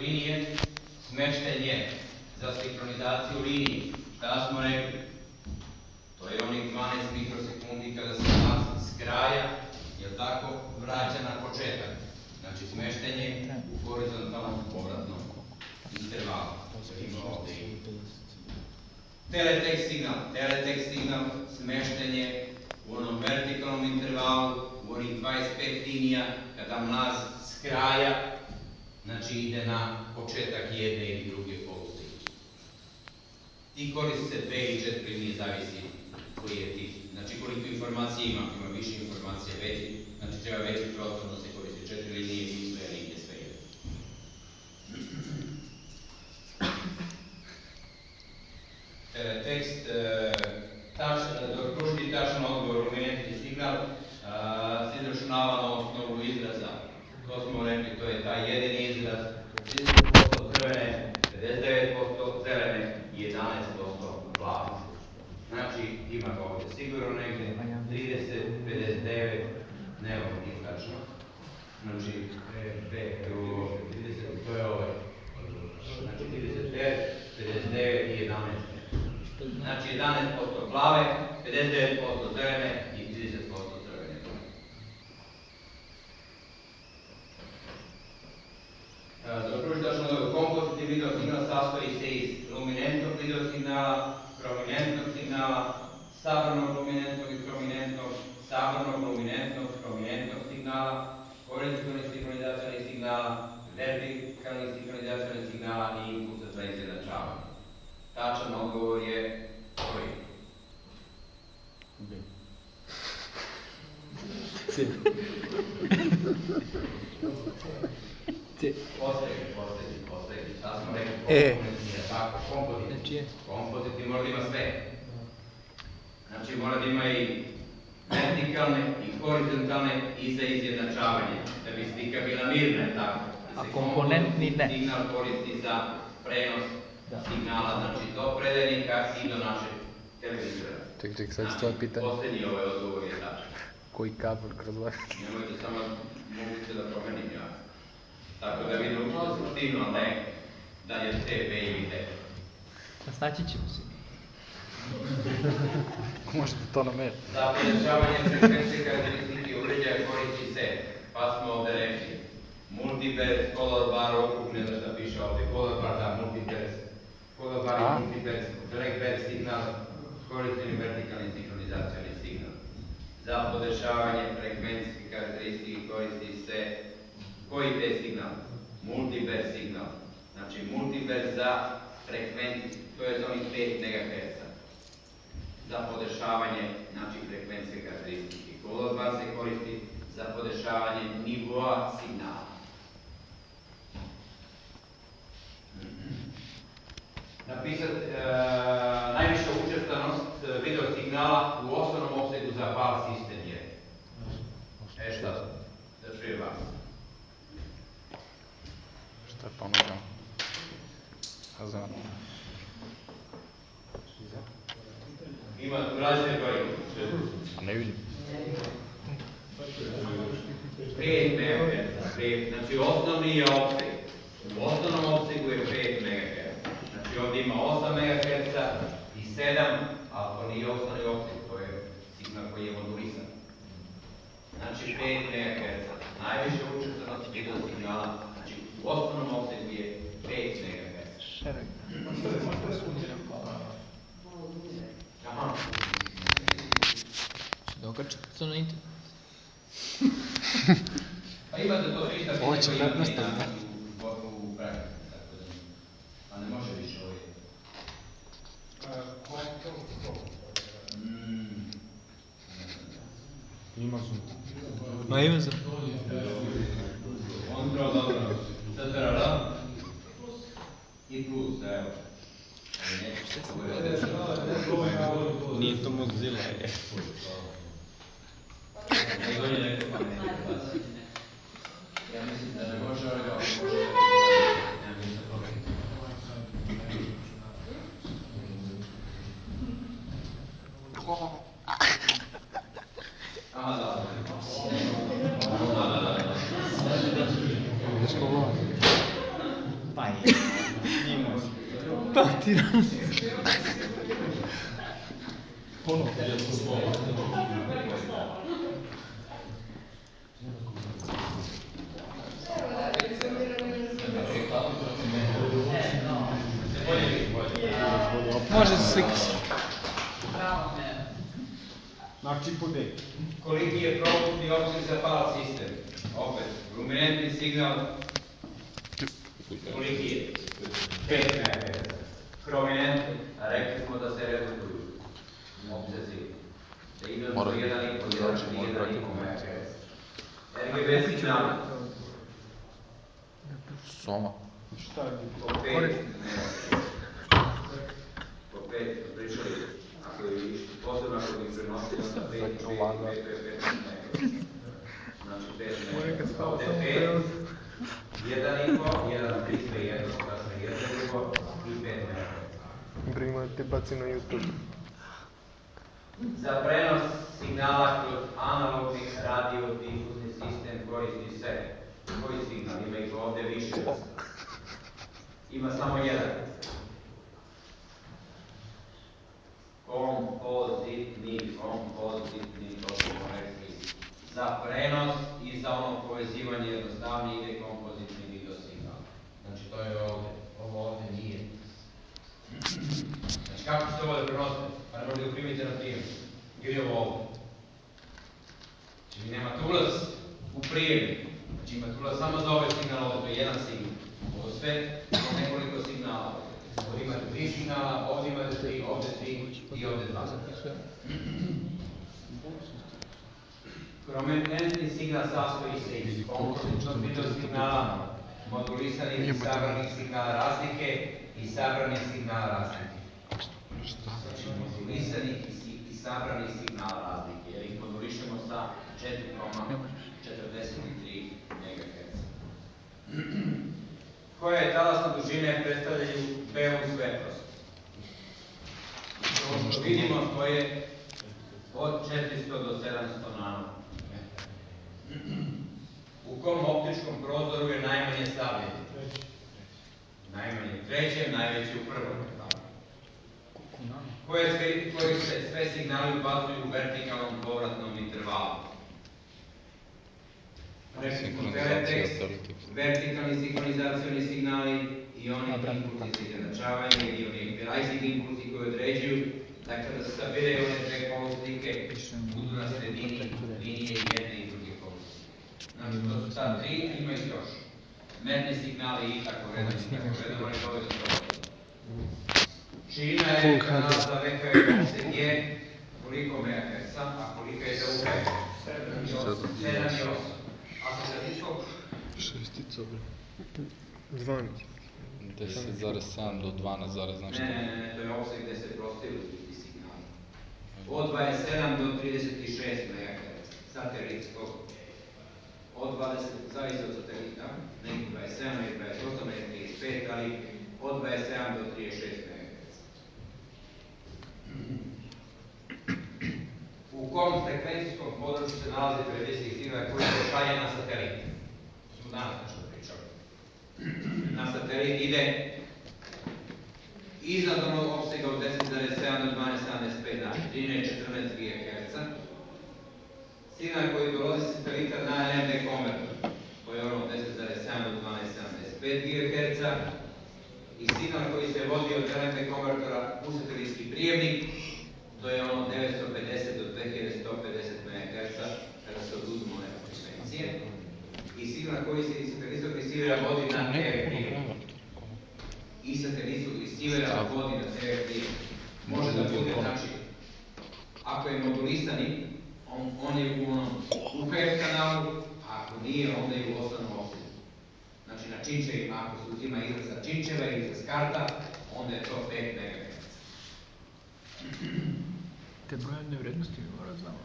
linije, smeštenje za sinhronizaciju linije. Šta smo rekli? To je onih 12 mikrosekundi kada se glas s kraja, jel tako, vraća na početak. Znači smeštenje u horizontalnom povratnom intervalu. Ima ovdje i teletekst signal, smeštenje u onom vertikalnom intervalu, u onih 25 linija, kada mlaz s kraja, znači ide na početak jedne ili druge poluslike. I koristi se 2 i 4 linije, zavisi koji je tip. Znači koliko informacije ima više informacije veći, znači treba veći prostor da se koristi 4 linije ili 2 linije, sve jedno. Teletekst, pružiti tačan odgovor, luminentni signal se izračunava na osnovu izraza. To smo rekli, to je taj jedini izraz, 30% crvene, 59% zelene i 11% plave. Znači, ima ga ovdje sigurno negdje, 30, 59, ne ovo nije tačno. Znači, 30, to je ovaj. Znači, 30, 59 i 11. Znači 11% plave, 59% zelene i 30% crvene boje. Zaokružiti tačno odgovor. Kompozitivni video signal sastoji se iz luminentnog video signala, prominentnog signala, sabranog luminentnog i prominentnog, sabranog luminentnog, prominentnog signala, horizontalnih sinhronizacionih signala, vertikalnih sinhronizacionih signala i impulsa za izjednačavanje. Tačan odgovor je koji? C. Poslednji. Šta smo rekli? Komponentni, tako, kompozitivni. Kompozitivni mora da ima sve. Znači mora da ima i vertikalne i horizontalne i za izjednačavanje. Da bi slika bila mirna, je tako? Da se komponentni signal koristi za prenos signala, znači do predajnika i do našeg televizora. Znači, poslednji ovaj odgovor je tačan. Koji kabel kroz vas? Nemojte, samo mogu se da promenim ja. Tako da vi naučite suštinu, a ne da je C, B ili D. Snaći ćemo se. Možete to na mene. Za podešavanje frekvencije karakteristike uređaja koristi se, pa smo ovde rekli, multibers, color bar, okup, ne znam šta piše ovde, color bar, da, multibers, color bar i multibers, blackbird signal, horizontalni vertikalni sinhronizacioni signal. Za podešavanje frekvencijske karakteristike koristi se koji te signal? Multibers signal. Znači multibers za frekvenciju, to je za onih 5 MHz. Za podešavanje, znači frekvencijske karakteristike. Color bar se koristi za podešavanje nivoa signala. Napisati najviša učestanost video signala u osnovnom opsegu za PAL sistem je. Šta da čuje vas? Šta je ponuđeno? Znam. Ima tu različite brojke. A ne vidim. 5 MHz. Znači osnovni je opseg. U osnovnom opsegu je 5 MHz. Znači ovdje ima 8 MHz i 7, ali to nije osnovni opseg, to je signal koji je modulisan. Znači 5 MHz. Najviša učestanost video signala, znači u osnovnom opsegu je 5 MHz. Aha. Dokačite to na internet. Pa imate to svi šta pitanje koji imate i danas u praksi, tako da nije. Pa ne može više ovaj. Ima Zoom. Ma ima Zoom. Kontrol, dobro. CTRL i plus, evo. Ali neće se Nije to Mozilla, je. nego je neko pametno vas. Ja mislim da ne može, ali ako može da ne nemam ništa protiv. Aha, da. Da. Ideš ko vlak. Paktiram. Se bolje vidi, bolje. Može se slika. Znači po D. Koliki je propusni opseg za fal sistem? Opet, luminentni signal koliki je? 5 MHz. Prominentni, a rekli smo da se redukuju. Opsezi. Da idu do 1,5, 1,5 MHz. RGB signali. Soma. Šta je? Po 5 MHz. Po 5 smo pričali. Ako je išli, posebno ako bi prenosili onda 5 i 5 i 5, to je 15 MHz. Znači 5 MHz. Ovdje 5, 1,5, 1,3, 1, tačno 1,5 i 5 MHz. Brima te baci na YouTube. Za prenos signala kroz analogni radiodifuzni sistem koristi se koji signal? Ima ih ovdje više vrsta. Ima samo jedan. Kompozitni, to smo rekli. Za prenos i za ono povezivanje jednostavnije ide kompozitni video signal. Znači to je ovdje. Ovo ovdje nije. Znači kako se ovo da prenosite? Pa ne možete ga primiti na primjer. Ili ovo ovdje. Znači vi nemate ulaz u prijemnik. Znači imate ulaz samo za ovaj signal ovdje, to je jedan signal. Ovo sve imamo nekoliko signala ovdje. Ovdje imate 3 signala, ovdje imate 3, ovdje 3 i ovdje 2. Prominentni signal sastoji se iz kompozitnog video signala, modulisanih i sabranih signala razlike i sabranih signala razlike. Znači modulisanih i sabranih signala razlike, jer ih modulišemo sa 4,43 MHz. Koje talasne dužine predstavljaju belu svetlost? Ovo što vidimo to je od 400 do 700 nanometara. U kom optičkom prozoru je najmanje stavljanje? Najmanje u trećem, najveće u prvom. Koji se sve signali ubacuju u vertikalnom povratnom intervalu? Rekli smo teletekst, vertikalni sinhronizacioni signali, ionik impulsi za izjednačavanje ili ionizing impulsi koji određuju da kada se sabire one dve poluslike budu na sredini linije jedne i druge poluslike. Znači to su ta tri, a ima ih još. Metni signali i tako redom, ali dovoljno to. Širina je kanala za VHF opseg je koliko MHz, a kolika je za UHF? 7 i 8. A sa satelitskog? 12. 10,7 do 12, znači... Ne, to je opseg gdje se prostiru ti signali. Od 27 do 36 MHz satelitskog. Od 20, zavisi od satelita, neki 27, neki 28, neki 35, ali od 27 do 36 MHz. U kom frekvencijskom području se nalazi televizijski signal koji se šalje na satelit? To smo danas nešto pričali. Na satelit ide iznad onog opsega od 10,7 do 12,75, znači 13-14 GHz. Signal koji dolazi sa satelita na LNB konvertor, to je ono 10,7 do 12,75 GHz. I signal koji se vodi od LNB konvertora u satelitski prijemnik, to je ono 950 do 2150 MHz, kada se oduzmu one frekvencije. I signal koji se iz satelitskog resivera vodi na TV prijemnik. I satelitskog resivera vodi na TV prijemnik. Može da bude, znači, ako je modulisani, on je u onom UHF kanalu, a ako nije, onda je u osnovnom opsegu. Znači na činčevima, ako se uzima izraz sa činčeva ili izraz karta, onda je to 5 MHz. Te brojevne vrednosti mi mora znamo.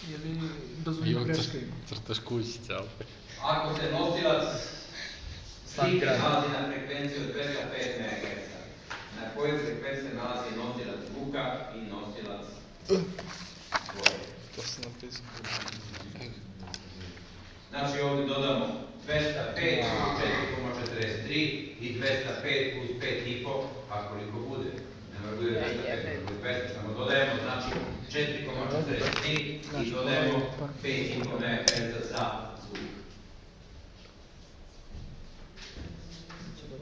Ili dozvoljena greška ima. Crtaš kućice, opet. Ako se nosilac slike nalazi na frekvenciji od 205 MHz, na kojoj frekvenciji se nalazi nosilac zvuka i nosilac boje? To se napisao. Znači ovdje dodamo 205 plus 4,43 243 i 205 plus 5,5, pa koliko bude. Ne mora bude 205, ne bude 200, samo dodajemo, znači 4,43 i dodajemo 5,5 MHz za zvuk.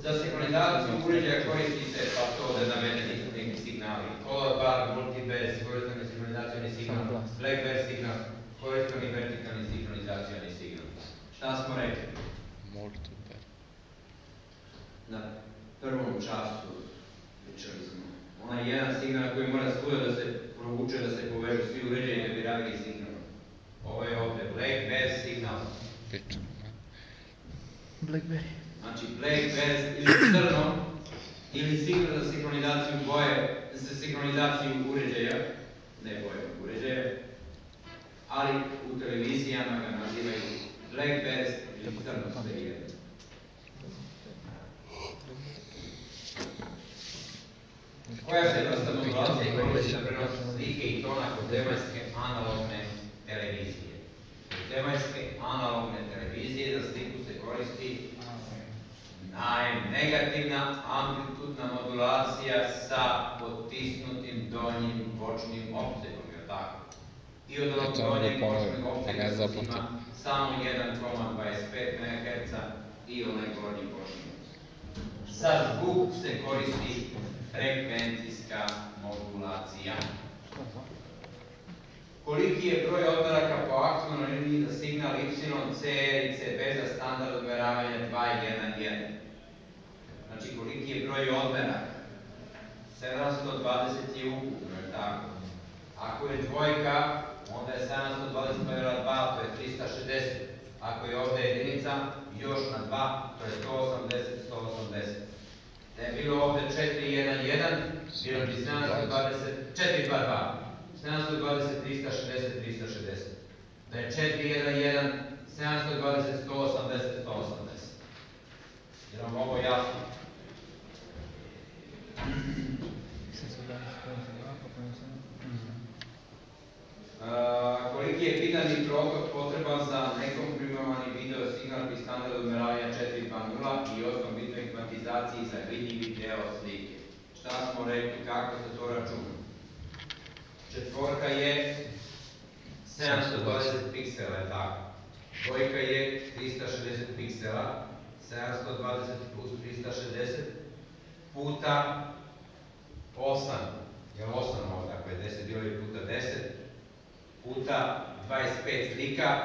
Za sinhronizaciju uređaja koristi se, pa su ovde navedeni neki signali. Color bar, multibass, horizontalni sinhronizacioni signal, black bass signal, horizontalni vertikalni sinhronizacioni signal. Šta smo rekli? Multibar. Na prvom času pričali smo. Onaj jedan signal koji mora svuda da se provuče, da se povežu svi uređaji da bi radili sinhrono. Ovo je ovde black bass signal. Blackberry. Znači black bass ili crno, ili signal za sinhronizaciju boje, za sinhronizaciju uređaja, ne boje, uređaja, ali u televizijama ga nazivaju black bass ili crno, sve jedno. Koja se vrsta modulacije koristi za prenos slike i tona kod zemaljske analogne televizije? Kod zemaljske analogne televizije za sliku se koristi negativna amplitudna modulacija sa potisnutim donjim bočnim opsegom, je li tako? I od ovog donjeg bočnog opsega se uzima samo 1,25 MHz i onaj gornji bočni opseg. Za zvuk se koristi frekvencijska modulacija. Koliki je broj odmeraka po aktivnoj liniji za signal Y, C, i CB za standard odmeravanja 2,1,1? Znači, koliki je broj odmeraka? 720 je ukupno, je tako? Ako je dvojka, onda je 720 pojela 2, to je 360. Ako je ovde jedinica, još na 2, to je 180, 180. Da je bilo ovde 4,1,1, bilo bi 720, 4,2,2. 720, 360, 360. Da je 4,1,1, 720, 180, 180. Je vam ovo jasno? Koliki je binarni protok potreban za nekomprimovani video signal pri standard odmeravanja 4.2.0 i 8-bitnoj kvantizaciji za vidljivi deo slike? Šta smo rekli, kako se to računa? Četvorka je 720 piksela, je tako? Dvojka je 360 piksela, 720 plus 360 puta 8, je li 8 ovo tako je, 10 bilo je puta 10, puta 25 slika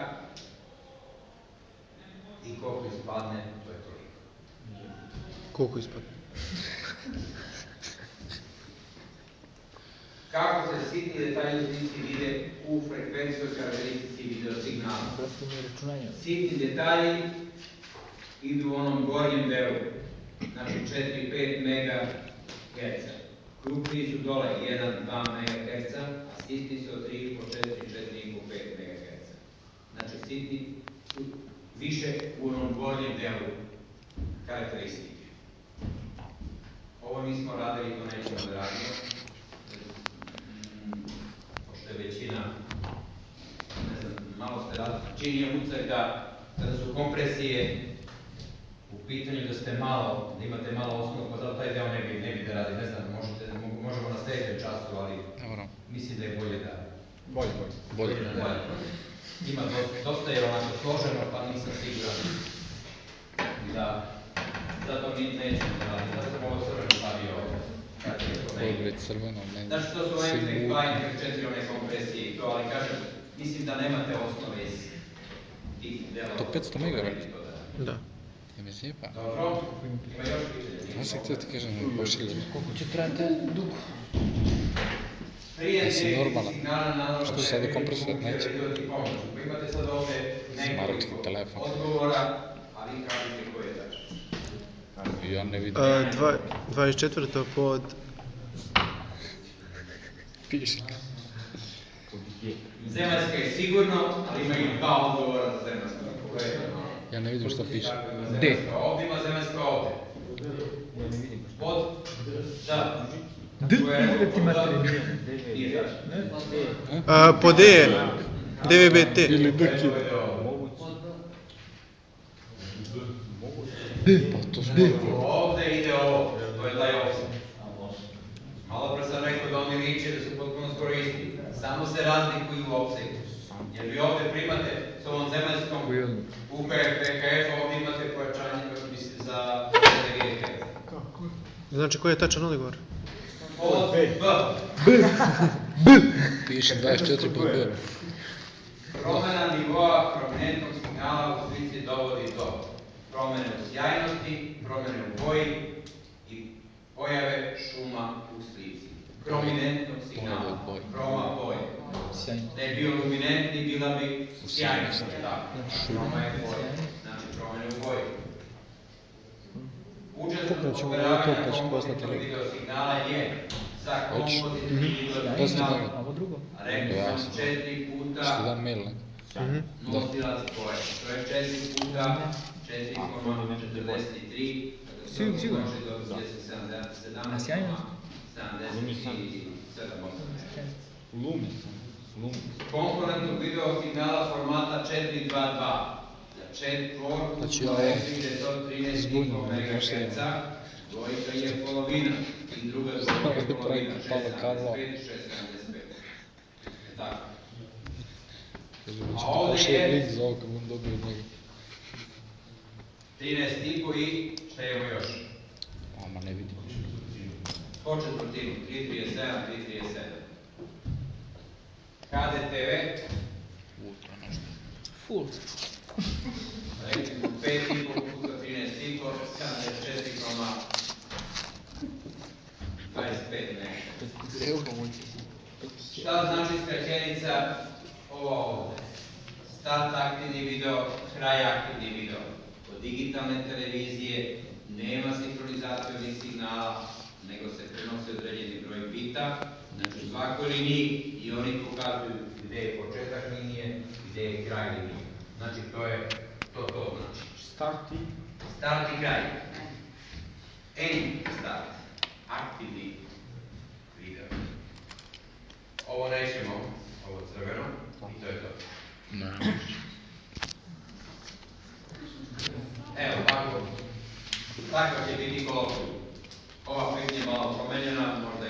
i koliko ispadne, to je toliko. Koliko ispada? Kako se sitni detalji u slici vide u frekvencijskoj karakteristici video signala? Sitni detalji idu u onom gornjem delu, znači 4-5 MHz. Krupniji su dole 1-2 MHz, a sitni su od 3,5, 4, 4,5, 5 MHz. Znači sitni su više u onom gornjem delu karakteristike. Ovo nismo radili, to nećemo da radimo. Pošto je većina, ne znam, malo ste radili, čini je utisak da kada su kompresije u pitanju da ste malo, da imate malo osnovu, pa zato taj deo ne bi da radi, ne znam, možemo na sledećem času, ali mislim da je bolje da... Bolje. Ima dosta je onako složeno, pa nisam siguran da zato nećemo da radi, zato sam ovo crveno stavio ovde. Znači to su MPEG 2 i MPEG 4 one kompresije i to, ali kažem, mislim da nemate osnove iz tih delova. To 500 MHz? Da. Dobro, ima još pitanja? Ja sam htio ti kažem, ne pošiljaš. Koliko će trajati dugo? Prijem Jesi direktnih normalan? signala na analognu Što sada kompresovat televiziju neće? funkcija vidovati pomoć. Pa imate sad ovde nekoliko Smartphone, telefon. odgovora, a vi kažete koji je tačan. Ja ne vidim. 24. pod... Piše. Zemaljska je sigurno, ali ima i dva odgovora za zemaljsku. Ja ne vidim šta piše. D. Ovdje ima zemaljska ovdje. Pod D. Uvijek imate Nije tačno. Pod E. DVB-T. Ili D. D. To su Ovde ide ovo, to je taj offset. Malo pre sam rekao da oni liče da su potpuno skoro isti. Samo se razlikuju u offsetu. Jer vi ovde primate s ovom zemaljskom UHF, VHF, ovde imate pojačanje, mislim, za VHF. Znači koji je tačan odgovor? Pod B. piše 24 pod B. Promena nivoa prominentnog signala u slici dovodi do promene u sjajnosti, promene u boji i pojave šuma u slici. Prominentnog signala, proma boje. Da je bio luminentni, bila bi sjajnost. Proma je boja, znači promene u boji. Učestvovanje overavanja kompozitnog video signala je za kompozitni video signal, rekao sam 4 puta nosilac boje. To je 4 puta 4,43, kada se množi dobije se 17,8. Komponentnog video signala formata 422 za četvorku konekcije 913 MHz, dvojka je polovina i druga dvojka je polovina, 6,75, 6,75. Tako. A ovdje je 13,5 i šta imamo još? Ama ne vidim. Po četvrtinu, 3,37, 3,37. HDTV. Ultra nešto. Full. Recimo 5,5 puta 13,5, 74,25 nešto. Šta znači skraćenica ovo ovde? Start aktivni video, kraj aktivni video. Kod digitalne televizije nema sinhronizacionih signala, nego se prenosi određeni broj bita. Znači u svakoj liniji i oni pokazuju gde je početak linije, gde je kraj linije. Znači to znači. Start i kraj. End start. Aktivni video. Ovo nećemo, ovo crveno i to je to. Evo, tako će biti kolokvij. Ova pitanja je malo promenjena, možda